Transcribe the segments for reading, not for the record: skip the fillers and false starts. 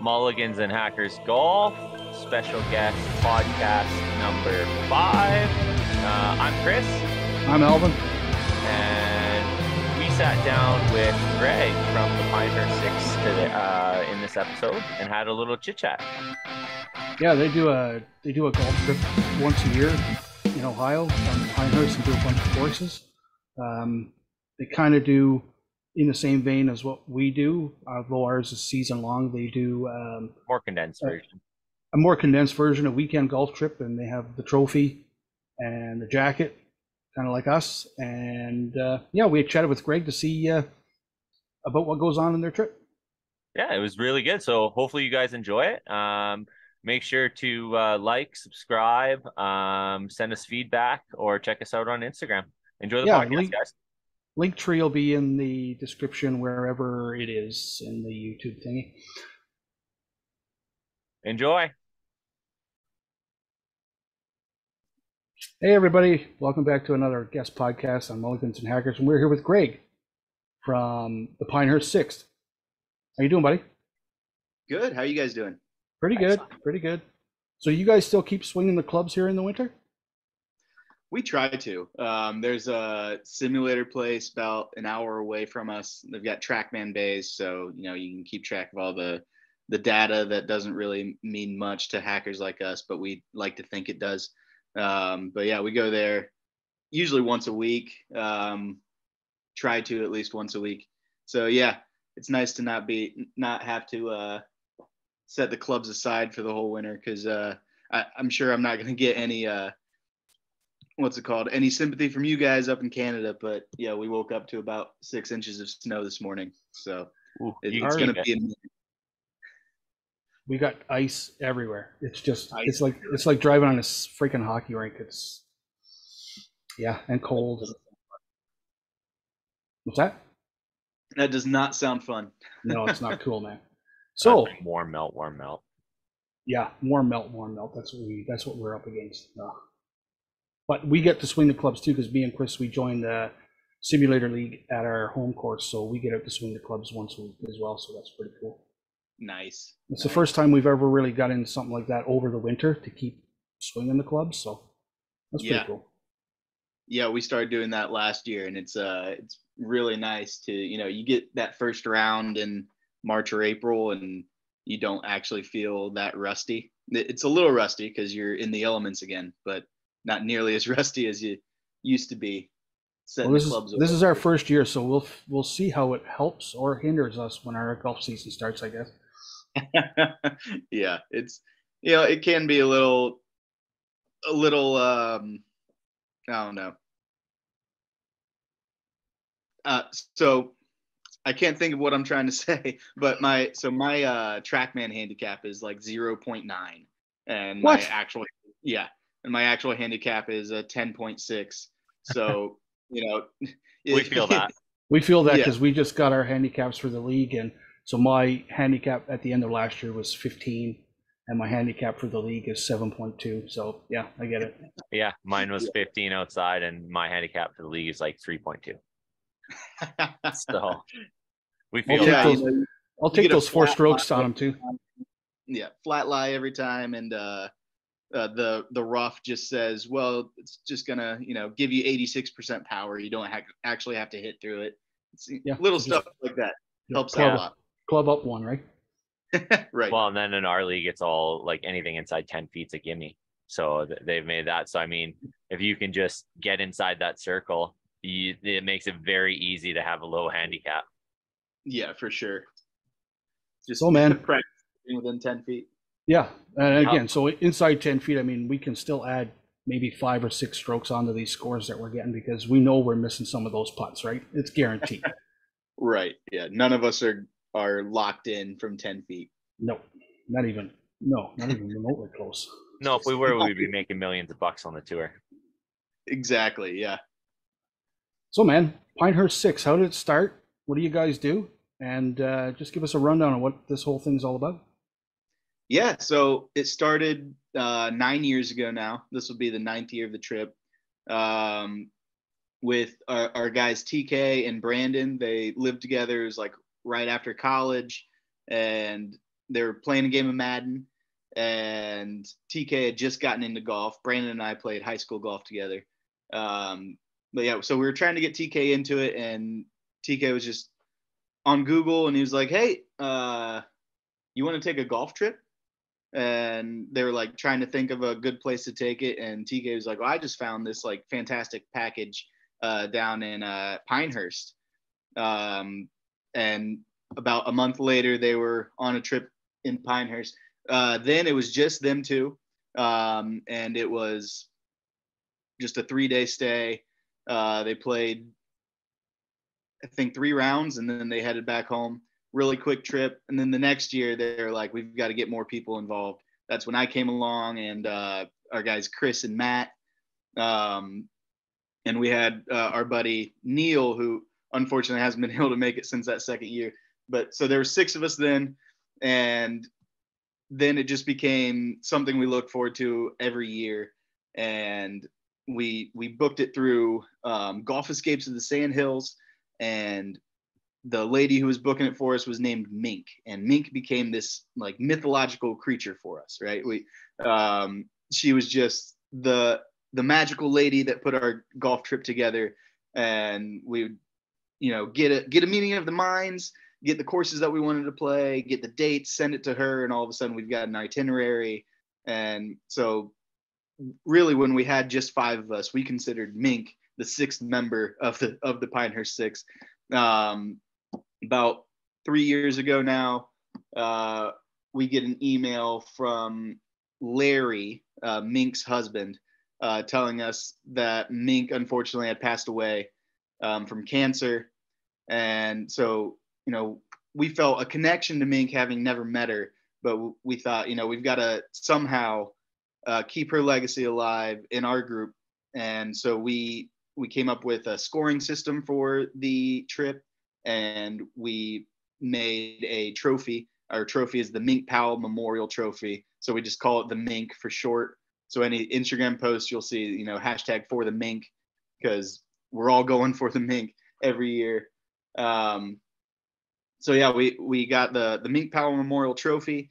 Mulligans and Hackers Golf, special guest podcast number 5. I'm Chris. I'm Alvin. And we sat down with Greg from the Pinehurst 6 today, in this episode and had a little chit chat. Yeah, they do a golf trip once a year in Ohio on Pinehurst and do a bunch of courses. They kind of do in the same vein as what we do, although ours is season long. They do More condensed version. a more condensed version, a weekend golf trip, and they have the trophy and the jacket, kind of like us. And yeah, we chatted with Greg to see about what goes on in their trip. Yeah, it was really good. So hopefully you guys enjoy it. Make sure to like, subscribe, send us feedback, or check us out on Instagram. Enjoy the podcast, guys. Link tree will be in the description wherever it is in the YouTube thingy. Enjoy. Hey everybody, welcome back to another guest podcast on Mulligans and Hackers, and we're here with Greg from the Pinehurst 6th. How you doing, buddy? Good. How are you guys doing? Pretty good, pretty good. So you guys still keep swinging the clubs here in the winter? We try to. There's a simulator place about an hour away from us. They've got TrackMan bays, so you can keep track of all the data that doesn't really mean much to hackers like us, but we like to think it does. But yeah, we go there usually once a week. Try to at least once a week. So yeah, it's nice to not have to set the clubs aside for the whole winter, because I'm sure I'm not going to get any any sympathy from you guys up in Canada. But yeah, we woke up to about 6 inches of snow this morning, so it's going to be. We got ice everywhere. It's just ice. It's like driving on a freaking hockey rink. It's and cold. What's that? That does not sound fun. No, it's not cool, man. So warm melt. Yeah, warm melt. That's what we're up against. But we get to swing the clubs too, because me and Chris, we joined the simulator league at our home course, so we get out to swing the clubs once a week as well. So that's pretty cool. Nice. It's the first time we've ever really got into something like that over the winter to keep swinging the clubs. So that's pretty cool. Yeah, we started doing that last year, and it's really nice to you get that first round in March or April, and you don't actually feel that rusty. It's a little rusty because you're in the elements again, but not nearly as rusty as you used to be. Well, this is our first year, so we'll see how it helps or hinders us when our golf season starts, I guess. Yeah, it's it can be a little I don't know. So I can't think of what I'm trying to say, but my TrackMan handicap is like 0.9, and what? my actual handicap is a 10.6. So we feel that. We feel that because we just got our handicaps for the league, and so my handicap at the end of last year was 15, and my handicap for the league is 7.2. So yeah, I get it. Yeah, mine was 15 outside, and my handicap for the league is like 3.2. So we feel that. I'll take those 4 strokes on them too. Yeah, flat lie every time, and the rough just says, well, it's just gonna give you 86% power. You don't actually have to hit through it. Little stuff like that helps out a lot. Club up one, right? Right. Well, and then in our league, it's all like anything inside 10 feet's a gimme. So they've made that. So I mean, if you can just get inside that circle, it makes it very easy to have a low handicap. Yeah, for sure. Just practice within 10 feet. Yeah, and again, so inside 10 feet, I mean, we can still add maybe 5 or 6 strokes onto these scores that we're getting, because we know we're missing some of those putts, right? It's guaranteed. Right. Yeah. None of us are locked in from 10 feet. No, not even remotely close. No, if we were, we'd be making millions of bucks on the tour. Exactly. Yeah. So, man, Pinehurst 6, how did it start? What do you guys do? And just give us a rundown on what this whole thing's all about. Yeah, so it started 9 years ago now. This will be the 9th year of the trip. With our guys TK and Brandon. They lived together. It was like right after college, and they were playing a game of Madden, and TK had just gotten into golf. Brandon and I played high school golf together. But yeah, so we were trying to get TK into it, and TK was just on Google, and he was like, "Hey, you want to take a golf trip?" And they were like trying to think of a good place to take it, and TK was like, "Well, I just found this like fantastic package down in Pinehurst." And about a month later, they were on a trip in Pinehurst. Then it was just them two, and it was just a 3-day stay. They played, I think, 3 rounds, and then they headed back home. Really quick trip. And then the next year, they're like, we've got to get more people involved. That's when I came along, and our guys, Chris and Matt. And we had our buddy Neil, who unfortunately hasn't been able to make it since that second year. But so there were 6 of us then. And then it just became something we look forward to every year. And we booked it through Golf Escapes of the Sandhills, and the lady who was booking it for us was named Mink, and Mink became this like mythological creature for us, right? She was just the magical lady that put our golf trip together, and we would, get a meeting of the minds, get the courses that we wanted to play, get the dates, send it to her, and all of a sudden we've got an itinerary. And so really, when we had just 5 of us, we considered Mink the 6th member of the Pinehurst 6. About 3 years ago now, we get an email from Larry, Mink's husband, telling us that Mink unfortunately had passed away from cancer. And so, we felt a connection to Mink, having never met her, but we thought, we've got to somehow keep her legacy alive in our group. And so we came up with a scoring system for the trip, and we made a trophy. Our trophy is the Mink Powell Memorial Trophy, so we just call it the Mink for short. So any Instagram post you'll see, hashtag for the Mink, because we're all going for the Mink every year. So yeah, we got the Mink Powell Memorial Trophy,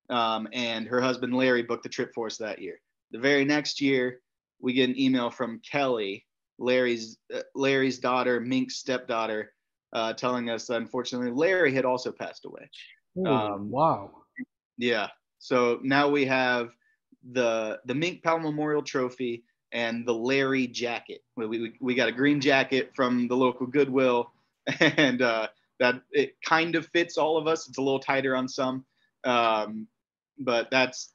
and her husband Larry booked the trip for us that year. The very next year, we get an email from Kelly, Larry's daughter, Mink's stepdaughter, telling us that unfortunately Larry had also passed away. Wow. Yeah. So now we have the Mink Powell Memorial Trophy and the Larry jacket. We got a green jacket from the local Goodwill, and that it kind of fits all of us. It's a little tighter on some, but that's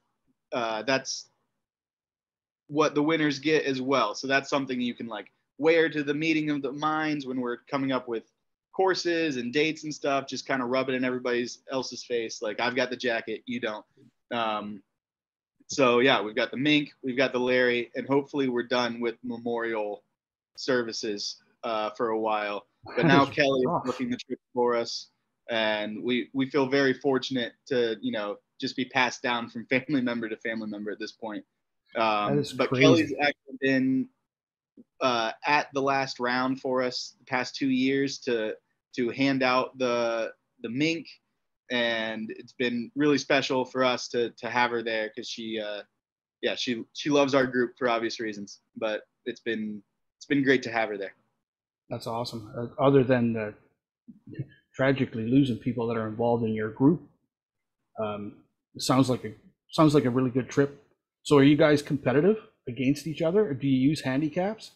what the winners get as well. So that's something you can like wear to the meeting of the minds when we're coming up with courses and dates and stuff, just kind of rub it in everybody else's face. Like, I've got the jacket, you don't. So yeah, we've got the Mink, we've got the Larry, and hopefully we're done with memorial services for a while. But now Kelly is booking the trip for us, and we feel very fortunate to, just be passed down from family member to family member at this point. But crazy. Kelly's actually been at the last round for us the past 2 years to hand out the Mink, and it's been really special for us to have her there, because she loves our group for obvious reasons, but it's been great to have her there. That's awesome. Other than tragically losing people that are involved in your group, it sounds like a really good trip. So are you guys competitive against each other, or do you use handicaps?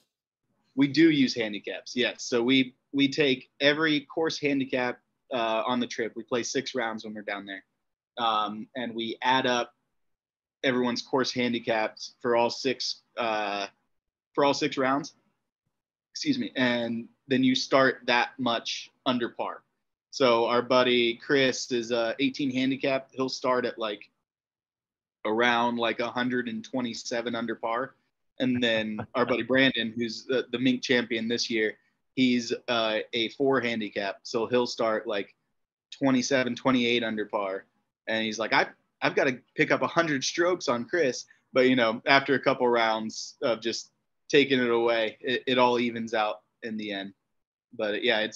We do use handicaps, yes. So we take every course handicap on the trip. We play 6 rounds when we're down there, and we add up everyone's course handicaps for all 6 rounds. Excuse me, and then you start that much under par. So our buddy Chris is 18 handicap. He'll start at like around like 127 under par. And then our buddy Brandon, who's the Mink champion this year, he's a 4 handicap. So he'll start like 27, 28 under par. And he's like, I've got to pick up 100 strokes on Chris. But, after a couple rounds of just taking it away, it all evens out in the end. But yeah,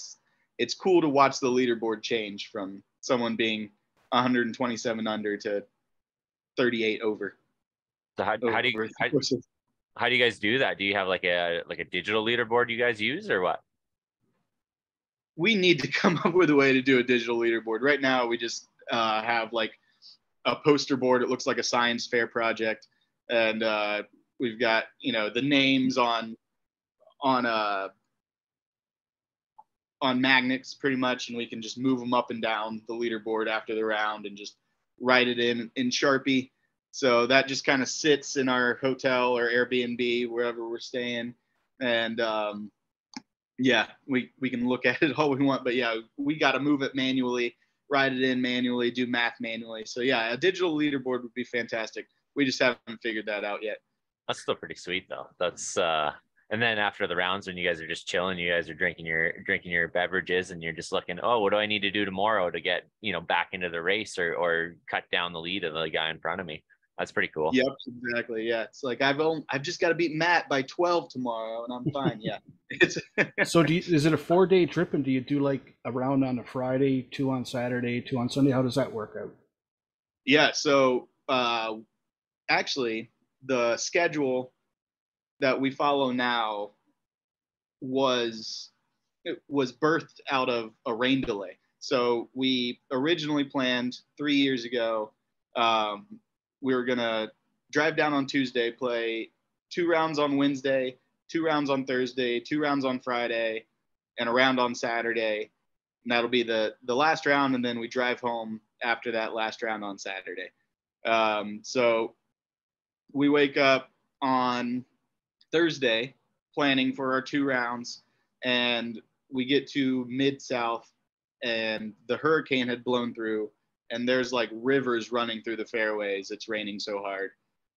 it's cool to watch the leaderboard change from someone being 127 under to 38 over. So how do you guys do that? Do you have like a digital leaderboard you guys use or what? We need to come up with a way to do a digital leaderboard. Right now, we just have like a poster board. It looks like a science fair project, and we've got the names on magnets pretty much, and we can just move them up and down the leaderboard after the round and just write it in Sharpie. So that just kind of sits in our hotel or Airbnb, wherever we're staying. And yeah, we can look at it all we want, but yeah, we got to move it manually, write it in manually, do math manually. So yeah, a digital leaderboard would be fantastic. We just haven't figured that out yet. That's still pretty sweet though. That's and then after the rounds, when you guys are just chilling, you guys are drinking your beverages, and you're just looking, oh, what do I need to do tomorrow to get back into the race or cut down the lead of the guy in front of me? That's pretty cool. Yep, exactly. Yeah, it's like I've just got to beat Matt by 12 tomorrow, and I'm fine. Yeah. So is it a 4-day trip, and do you do like a round on a Friday, 2 on Saturday, 2 on Sunday? How does that work out? Yeah. So actually, the schedule that we follow now was birthed out of a rain delay. So we originally planned 3 years ago. We were going to drive down on Tuesday, play 2 rounds on Wednesday, 2 rounds on Thursday, 2 rounds on Friday, and a round on Saturday. And that'll be the last round. And then we drive home after that last round on Saturday. So we wake up on Thursday planning for our 2 rounds, and we get to Mid-South, and the hurricane had blown through, and there's like rivers running through the fairways. It's raining so hard.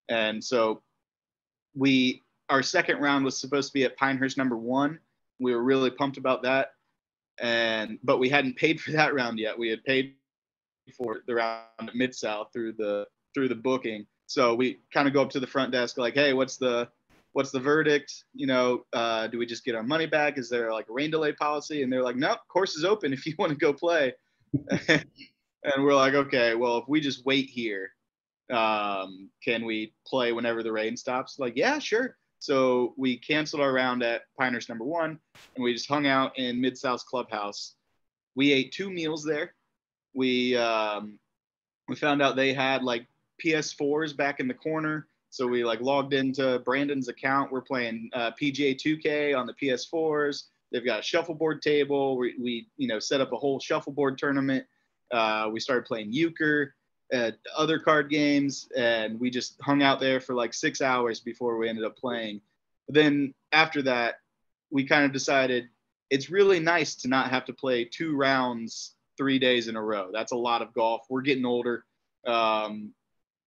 And so our second round was supposed to be at Pinehurst number 1. We were really pumped about that. But we hadn't paid for that round yet. We had paid for the round at Mid-South through the booking. So we kind of go up to the front desk like, hey, what's the verdict? Do we just get our money back? Is there like a rain delay policy? And they're like, no, course is open if you want to go play. And we're like, okay, well, if we just wait here, can we play whenever the rain stops? Like, yeah, sure. So we canceled our round at Pinehurst number 1, and we just hung out in Mid-South's clubhouse. We ate 2 meals there. We found out they had like PS4s back in the corner. So we like logged into Brandon's account. We're playing PGA 2K on the PS4s. They've got a shuffleboard table. We set up a whole shuffleboard tournament. We started playing euchre, other card games, and we just hung out there for like 6 hours before we ended up playing. But then after that, we kind of decided it's really nice to not have to play 2 rounds 3 days in a row. That's a lot of golf. We're getting older.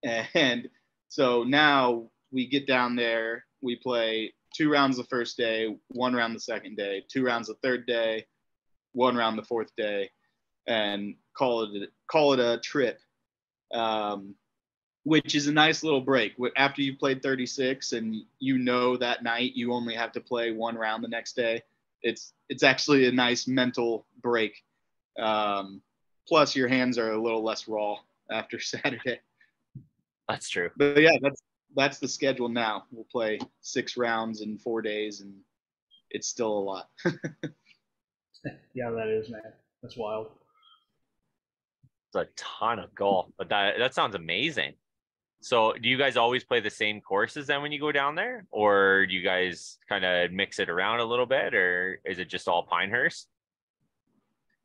And so now we get down there, we play 2 rounds the first day, 1 round the second day, 2 rounds the third day, 1 round the fourth day, and call it a trip, which is a nice little break. After you've played 36 and that night you only have to play 1 round the next day, it's actually a nice mental break. Plus your hands are a little less raw after Saturday. That's true. But yeah, that's the schedule now. We'll play 6 rounds in 4 days, and it's still a lot. Yeah, that is, man. That's wild. It's a ton of golf, but that sounds amazing. So do you guys always play the same courses then when you go down there, or do you guys kind of mix it around a little bit, or is it just all Pinehurst?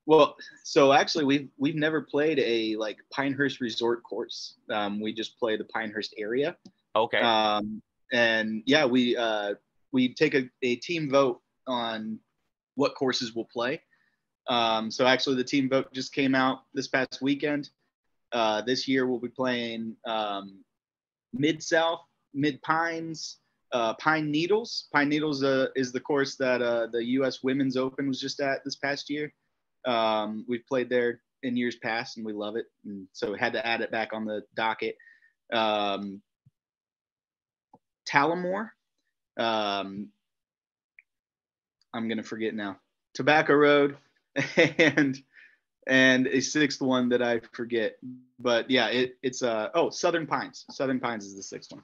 Well, so actually we've never played a like Pinehurst resort course. We just play the Pinehurst area. Okay. And yeah, we take a team vote on what courses we'll play. So actually the team vote just came out this past weekend. This year we'll be playing Mid-South, Mid-Pines, Pine Needles. Pine Needles is the course that the U.S. Women's Open was just at this past year. We've played there in years past, and we love it. And so we had to add it back on the docket. Tallamore. I'm going to forget now. Tobacco Road and and a sixth one that I forget. But yeah, it's Southern Pines. Southern Pines is the sixth one.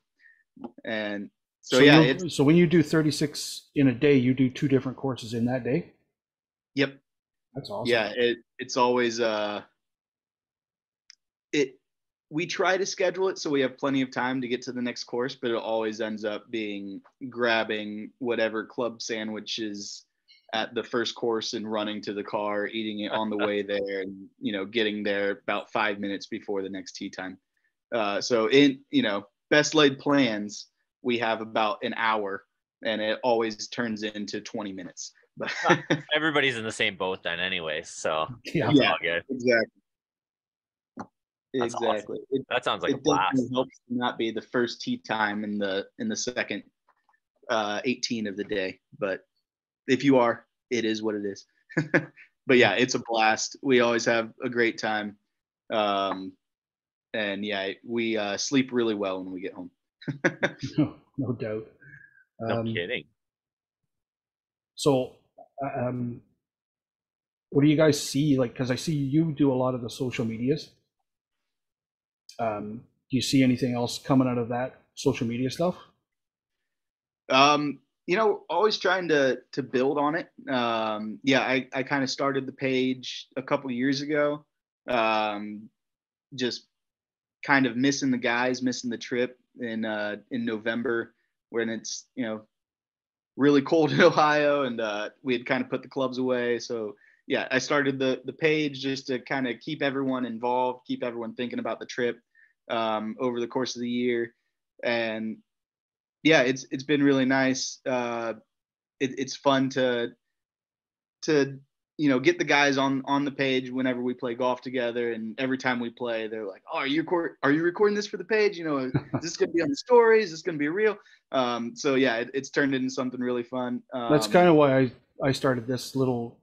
And so yeah, so when you do 36 in a day, you do 2 different courses in that day? Yep. That's awesome. Yeah, it's always we try to schedule it so we have plenty of time to get to the next course, but it always ends up being grabbing whatever club sandwich is at the first course and running to the car, eating it on the way there, and getting there about 5 minutes before the next tee time. So in best laid plans, we have about an hour, and it always turns into 20 minutes. But everybody's in the same boat then, anyways. So yeah, all good. Exactly. That's exactly. Awesome. That sounds like a blast. It helps to not be the first tee time in the second 18 of the day, but if you are, it is what it is. But yeah, it's a blast. We always have a great time, and yeah, we sleep really well when we get home. No doubt. No kidding. So, what do you guys see? Like, because I see you do a lot of the social medias. Do you see anything else coming out of that social media stuff? Always trying to build on it. Yeah, I kind of started the page a couple years ago. Just kind of missing the trip in November when it's really cold in Ohio, and we had kind of put the clubs away. So yeah, I started the page just to kind of keep everyone involved, keep everyone thinking about the trip over the course of the year. And yeah, it's been really nice. It's fun to get the guys on the page whenever we play golf together, and every time we play, they're like, "Oh, are you recording this for the page? Is this going to be on the stories? Is this going to be real?" So yeah, it's turned into something really fun. That's kind of why I started this little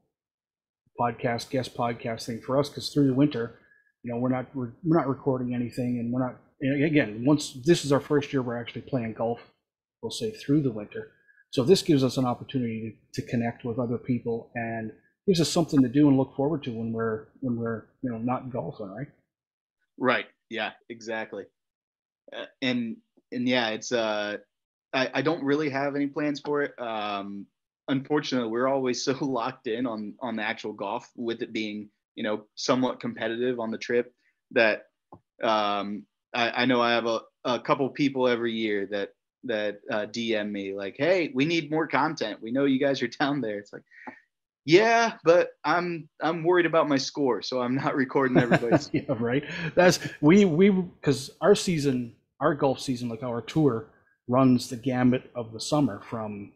guest podcast thing for us, because through the winter, we're not recording anything, and we're not. Again, once this is our first year, we're actually playing golf, we'll say, through the winter. So this gives us an opportunity to connect with other people, and gives us something to do and look forward to when we're not golfing, right? Right. Yeah. Exactly. And yeah, it's I don't really have any plans for it. Unfortunately, we're always so locked in on the actual golf, with it being somewhat competitive on the trip, that I know I have a couple people every year that DM me like, "Hey, we need more content. We know you guys are down there." It's like, yeah, but I'm worried about my score, so I'm not recording everybody's. Yeah, right. That's we because our golf season, like our tour, runs the gambit of the summer from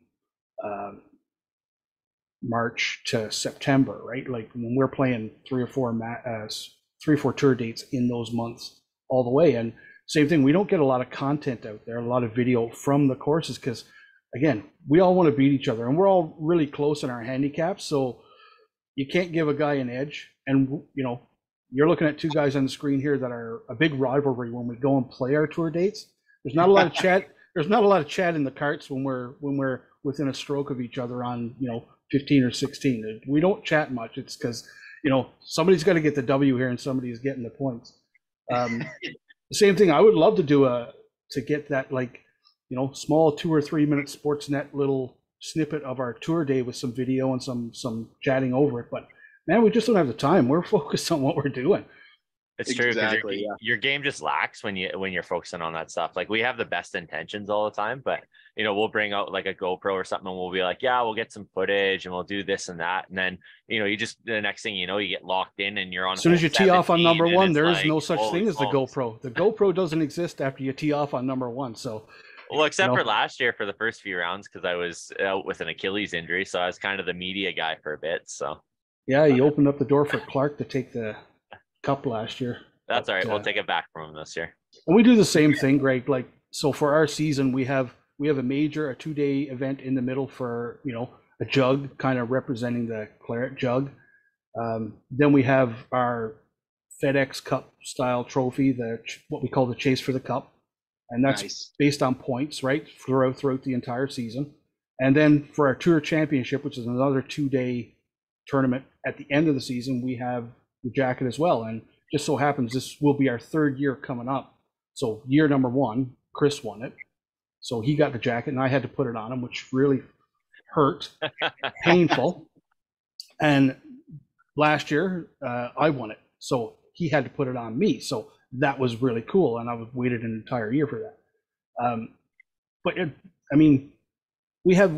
March to September, right? Like when we're playing 3 or 4 tour dates in those months all the way. And same thing, we don't get a lot of content out there, a lot of video from the courses, because again, we all want to beat each other, and we're all really close in our handicaps. So you can't give a guy an edge. And you're looking at 2 guys on the screen here that are a big rivalry when we go and play our tour dates. There's not a lot of chat. There's not a lot of chat in the carts when we're within a stroke of each other on 15 or 16. We don't chat much. It's because somebody's got to get the W here, and somebody's getting the points. The same thing. I would love to do to get that, like, small 2 or 3 minute Sportsnet little snippet of our tour day with some video and some chatting over it. But man, we just don't have the time. We're focused on what we're doing. It's true, because your game just lacks when you're focusing on that stuff. Like, we have the best intentions all the time, but we'll bring out like a GoPro or something, and we'll be like, yeah, we'll get some footage and we'll do this and that, and then you just, the next thing you get locked in, and you're on. As soon as you tee off on number 1, there is no such thing as the GoPro. The GoPro doesn't exist after you tee off on number 1. So. Well, except for last year for the first few rounds, because I was out with an Achilles injury, so I was kind of the media guy for a bit. So. Yeah, you opened up the door for Clark to take the cup last year. That's all right. We'll take it back from him this year. And we do the same thing, Greg. Like, so for our season, we have a 2-day event in the middle for a jug, kind of representing the claret jug. Then we have our FedEx Cup style trophy, what we call the Chase for the Cup, and that's based on points, right, throughout the entire season. And then for our Tour Championship, which is another 2-day tournament at the end of the season, we have the jacket as well. And just so happens this will be our third year coming up. So year number 1, Chris won it. So he got the jacket and I had to put it on him, which really hurt, painful. And last year I won it. So he had to put it on me. So that was really cool. And I waited an entire year for that. But I mean, we have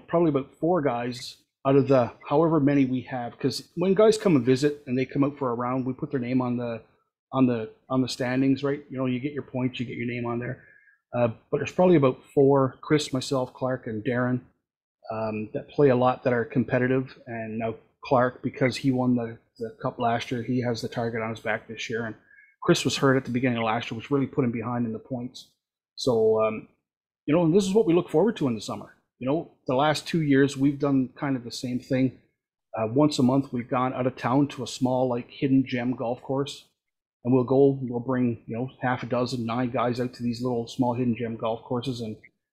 probably about 4 guys out of the however many we have, because when guys come and visit and they come out for a round, we put their name on the standings, right? You get your points, you get your name on there. But there's probably about 4, Chris, myself, Clark, and Darren, that play a lot, that are competitive. And now Clark, because he won the cup last year, he has the target on his back this year. And Chris was hurt at the beginning of last year, which really put him behind in the points. So, and this is what we look forward to in the summer. The last 2 years, we've done kind of the same thing. Once a month, we've gone out of town to a small, like, hidden gem golf course. And we'll bring, half a dozen, 9 guys out to these little small hidden gem golf courses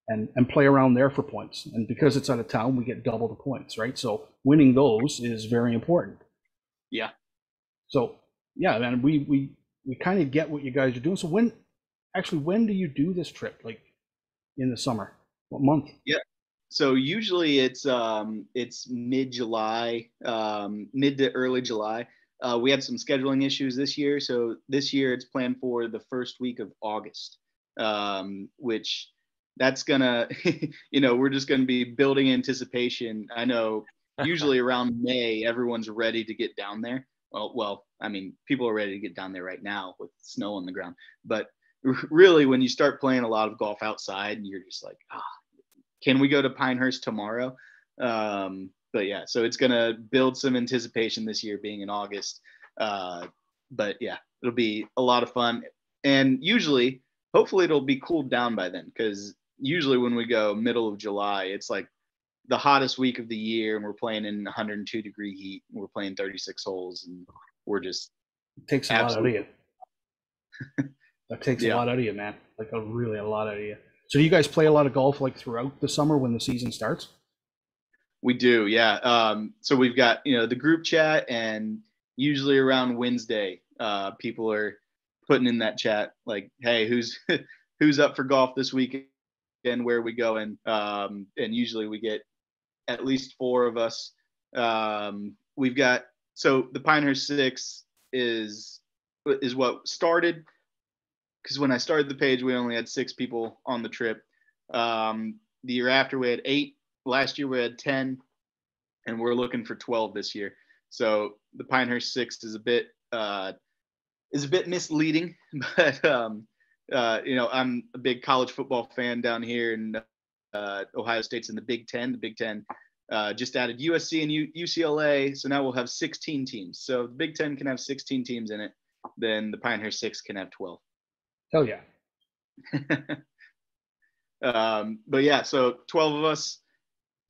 and play around there for points. And because it's out of town, we get double the points, right? So winning those is very important. Yeah. So, yeah, man, we kind of get what you guys are doing. So when do you do this trip? Like, in the summer? What month? Yeah. So usually it's mid-July, mid to early July. We had some scheduling issues this year. So this year it's planned for the first week of August, which that's gonna, we're just gonna be building anticipation. I know usually around May, everyone's ready to get down there. Well, I mean, people are ready to get down there right now with snow on the ground. But really, when you start playing a lot of golf outside, and you're just like, can we go to Pinehurst tomorrow? But yeah, so it's gonna build some anticipation this year, being in August. But yeah, it'll be a lot of fun, and hopefully it'll be cooled down by then, because usually when we go middle of July, it's like the hottest week of the year, and we're playing in 102-degree heat, and we're playing 36 holes, and we're just it takes a lot out of you. That takes a lot out of you, man. Like a lot out of you. So do you guys play a lot of golf, like, throughout the summer when the season starts? We do, yeah. So we've got, the group chat, and usually around Wednesday, people are putting in that chat like, hey, who's up for golf this weekend? Where are we going? And usually we get at least 4 of us. We've got, so the Pinehurst 6 is what started, because when I started the page, we only had 6 people on the trip. The year after, we had 8. Last year we had 10, and we're looking for 12 this year. So the Pinehurst 6 is a bit misleading, but I'm a big college football fan down here, and Ohio State's in the Big Ten. The Big Ten just added USC and UCLA, so now we'll have 16 teams. So the Big Ten can have 16 teams in it, then the Pinehurst 6 can have 12. Hell yeah. But yeah, so 12 of us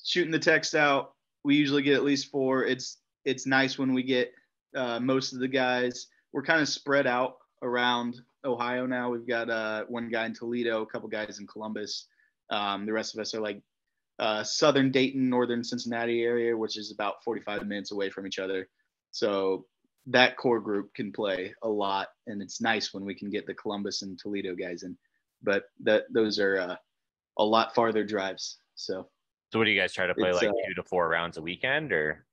shooting the text out. We usually get at least 4. It's nice when we get most of the guys. We're kind of spread out around Ohio now. We've got 1 guy in Toledo, a couple guys in Columbus. The rest of us are like southern Dayton, northern Cincinnati area, which is about 45 minutes away from each other. So that core group can play a lot, and it's nice when we can get the Columbus and Toledo guys in. But those are a lot farther drives. So what do you guys try to play, like 2 to 4 rounds a weekend, or?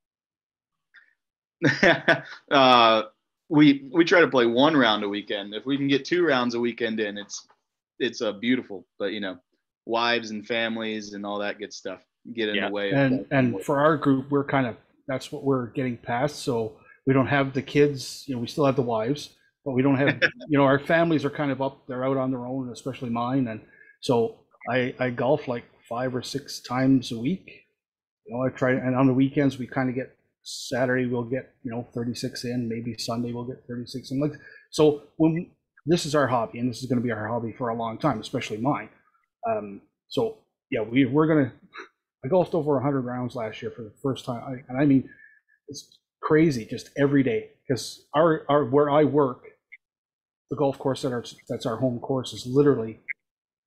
We try to play 1 round a weekend. If we can get 2 rounds a weekend in, it's beautiful. But wives and families and all that good stuff get in the way. And for our group, we're that's what we're getting past. So we don't have the kids. We still have the wives, but we don't have. Our families are kind of up. They're out on their own, especially mine. And so I golf like 5 or 6 times a week. I try, and on the weekends we kind of get, Saturday we'll get 36 in, maybe Sunday we'll get 36 in. Like, so when this is our hobby, and this is going to be our hobby for a long time, especially mine. So yeah, we're gonna. I golfed over 100 rounds last year for the first time, and I mean, it's crazy just every day, because our where I work, the golf course that's our home course is literally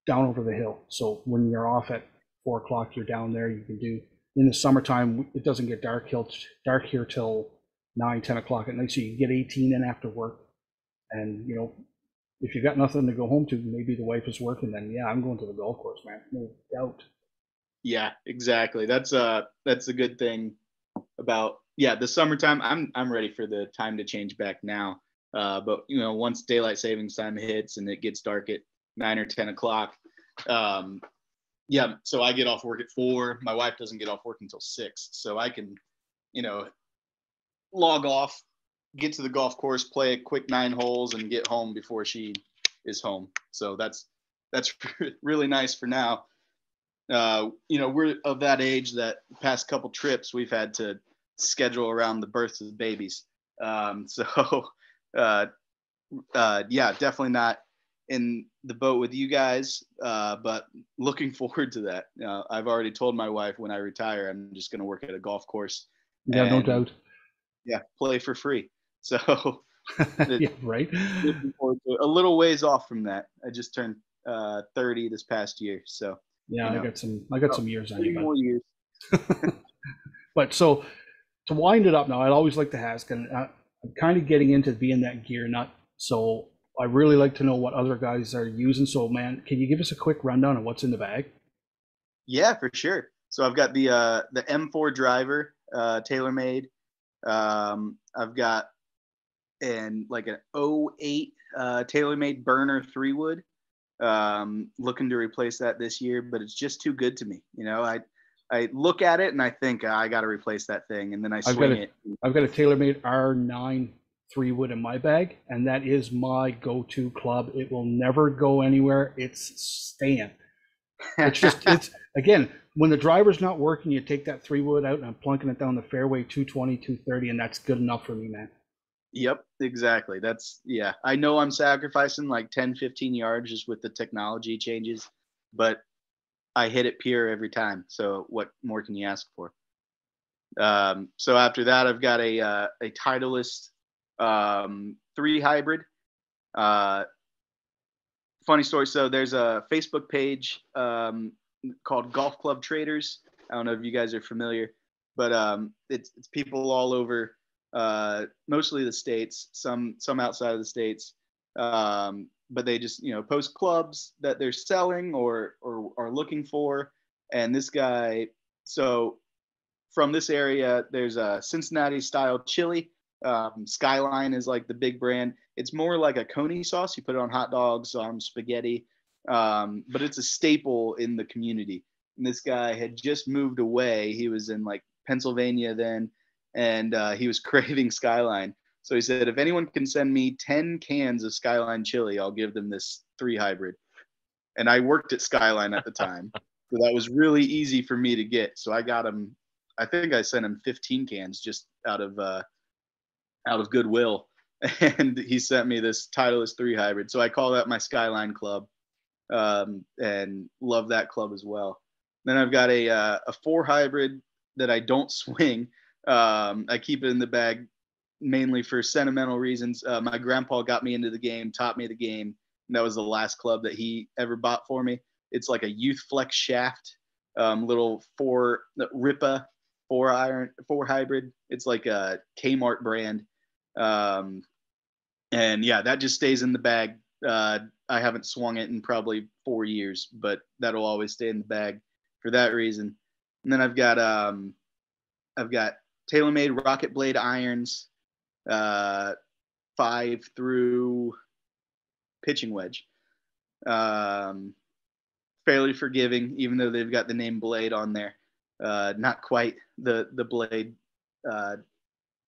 down over the hill. So when you're off at 4 o'clock, you're down there. You can do, in the summertime, it doesn't get dark here till 9, 10 o'clock at night, so you can get 18 in after work. And, if you got nothing to go home to, maybe the wife is working, then yeah, I'm going to the golf course, man. No doubt. Yeah, exactly. That's a good thing about the summertime. I'm ready for the time to change back now. But once daylight savings time hits and it gets dark at 9 or 10 o'clock, so I get off work at 4. My wife doesn't get off work until 6, so I can, log off, get to the golf course, play a quick 9 holes, and get home before she is home. So that's really nice for now. We're of that age that past couple trips we've had to schedule around the births of babies. Definitely not in the boat with you guys, but looking forward to that. I've already told my wife when I retire, I'm just going to work at a golf course. Yeah, no doubt. Yeah, play for free. So yeah, right. Looking forward to it. A little ways off from that. I just turned 30 this past year, so yeah, I got some years on you. More years. But so to wind it up now, I'd always like to ask, and I'm kind of getting into being that gear nut, so I really like to know what other guys are using. So, man, can you give us a quick rundown of what's in the bag? Yeah, for sure. So I've got the M4 driver, TaylorMade. I've got an 08 TaylorMade burner 3-wood. Looking to replace that this year, but it's just too good to me. I look at it and I think I got to replace that thing, and then I swing it. I've got a TaylorMade R9 3-wood in my bag, and that is my go-to club. It will never go anywhere. It's staying. It's again, when the driver's not working, you take that 3-wood out and I'm plunking it down the fairway 220, 230, and that's good enough for me, man. Yep, exactly. I know I'm sacrificing like 10, 15 yards just with the technology changes, but I hit it pure every time. So what more can you ask for? So after that, I've got a Titleist 3 hybrid. Funny story. So there's a Facebook page called Golf Club Traders. I don't know if you guys are familiar, but it's people all over, mostly the States, some outside of the States. But they just, post clubs that they're selling or are looking for. And this guy, so from this area, there's a Cincinnati style chili. Skyline is like the big brand. It's more like a coney sauce. You put it on hot dogs, spaghetti, but it's a staple in the community. And this guy had just moved away. He was in like Pennsylvania then, and he was craving Skyline. So he said, if anyone can send me 10 cans of Skyline chili, I'll give them this 3 hybrid. And I worked at Skyline at the time. So that was really easy for me to get. So I got him, I think I sent him 15 cans just out of goodwill. And he sent me this Titleist 3 hybrid. So I call that my Skyline club, and love that club as well. Then I've got a 4 hybrid that I don't swing. I keep it in the bag mainly for sentimental reasons. My grandpa got me into the game, taught me the game. And that was the last club that he ever bought for me. It's like a Youth Flex shaft, little Ripa 4 hybrid. It's like a Kmart brand. And yeah, that just stays in the bag. I haven't swung it in probably 4 years, but that'll always stay in the bag for that reason. And then I've got TaylorMade Rocket Blade irons, 5 through pitching wedge. Fairly forgiving, even though they've got the name Blade on there. Not quite the Blade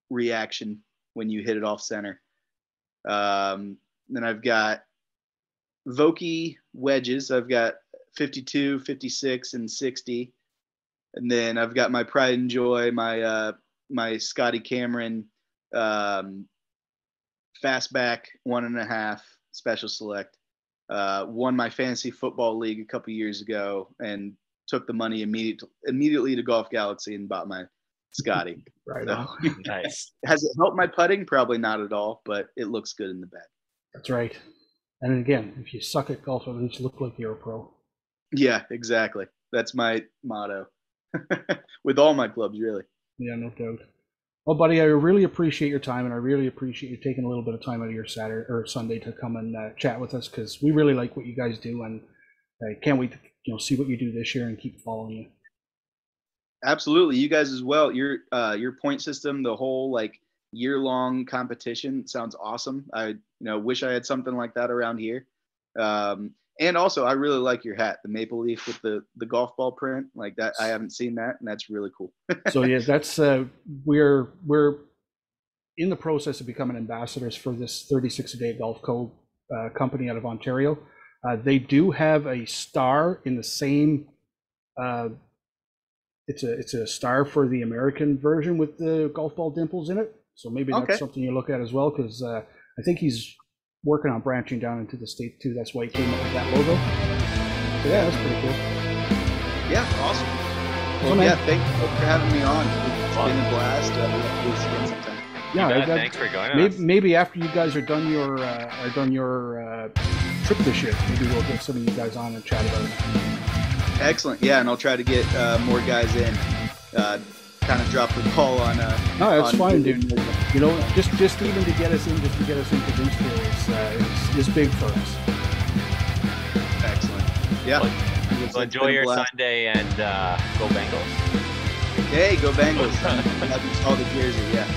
reaction when you hit it off center. Then I've got Vokey wedges. I've got 52, 56, and 60. And then I've got my pride and joy, my Scotty Cameron fastback 1.5 special select. Won my fantasy football league a couple years ago and took the money immediately to Golf Galaxy and bought my Scotty. Right. So, Nice. Has it helped my putting? Probably not at all, but it looks good in the bag. That's right. And again, if you suck at golf, at least look like you're a pro. Yeah, exactly. That's my motto with all my clubs, really. Yeah, no doubt. Well, buddy, I really appreciate your time, and I really appreciate you taking a little bit of time out of your Saturday or Sunday to come and chat with us, because we really like what you guys do, and I can't wait to see what you do this year and keep following you. Absolutely, you guys as well. Your point system, the whole like year-long competition sounds awesome. I wish I had something like that around here. And also, I really like your hat, the maple leaf with the golf ball print like that. I haven't seen that, and that's really cool. So yeah, that's we're in the process of becoming ambassadors for this 36-a-day golf company out of Ontario. They do have a star in the same. It's a star for the American version with the golf ball dimples in it. So maybe that's something you look at as well, because I think he's working on branching down into the state too. That's why he came up with that logo. So yeah, that's pretty cool. Yeah, awesome. Well, yeah, thank you for having me on. It's been a blast. We'll do this again sometime. Yeah, thanks for joining us. Maybe after you guys are done your trip this year, maybe we'll get some of you guys on and chat about it. Excellent. Yeah, and I'll try to get more guys in. Kind of drop the ball on. No, that's fine, dude. Just even to get us introduced here is big for us. Excellent. Yeah. Well, enjoy your Sunday and go Bengals. Hey, go Bengals! I saw the jersey. Yeah.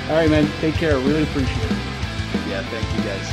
All right, man. Take care. Really appreciate it. Yeah. Thank you, guys.